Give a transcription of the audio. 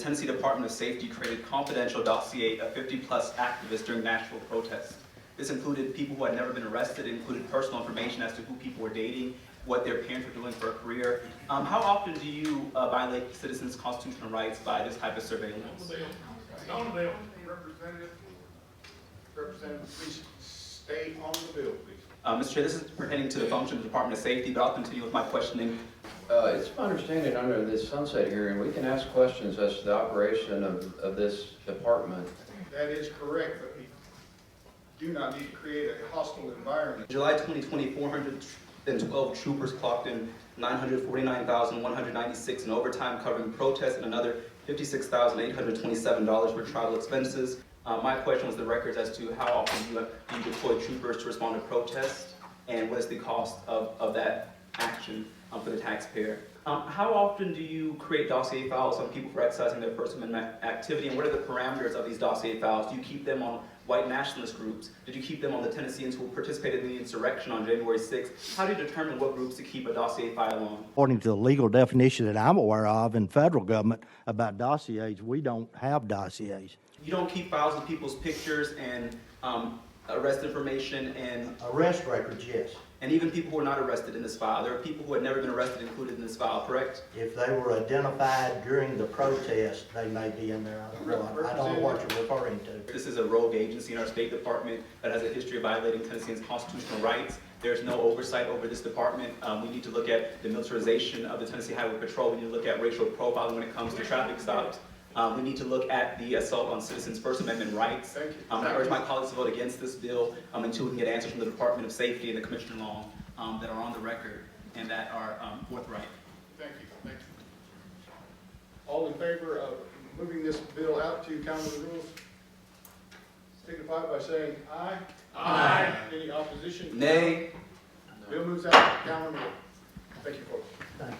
The Tennessee Department of Safety created confidential dossier of 50-plus activists during national protests. This included people who had never been arrested. It included personal information as to who people were dating, what their parents were doing for a career. How often do you violate citizens' constitutional rights by this type of surveillance? Representative, please stay on the bill, please. Mr. Chair, this is pertaining to the function of the Department of Safety, but I'll continue with my questioning. It's my understanding under this sunset hearing, we can ask questions as to the operation of this department. That is correct, but we do not need to create a hostile environment. In July 2020, 412 troopers clocked in $949,196 in overtime covering protests and another $56,827 for travel expenses. My question was the records as to how often do you deploy troopers to respond to protests, and what is the cost of that action for the taxpayer? How often do you create dossier files on people for exercising their First Amendment activity, and what are the parameters of these dossier files? Do you keep them on white nationalist groups? Did you keep them on the Tennesseans who participated in the insurrection on January 6th? How do you determine what groups to keep a dossier file on? According to the legal definition that I'm aware of in federal government about dossiers, we don't have dossiers. You don't keep files of people's pictures and arrest information and Arrest records, yes. even people who are not arrested in this file. There are people who had never been arrested included in this file, correct? If they were identified during the protest, they may be in there. I don't know what you're referring to. This is a rogue agency in our State Department that has a history of violating Tennesseans' constitutional rights. There's no oversight over this department. We need to look at the militarization of the Tennessee Highway Patrol. We need to look at racial profiling when it comes to traffic stops. We need to look at the assault on citizens' First Amendment rights. Thank you. I urge my colleagues to vote against this bill until we can get answers from the Department of Safety and the Commissioner Long that are on the record and that are forthright. Thank you. Thank you. All in favor of moving this bill out to Council of the Rules, signify by saying aye. Aye. Any opposition? Nay. Bill moves out to Council of the Rules. Thank you, folks. Thank you.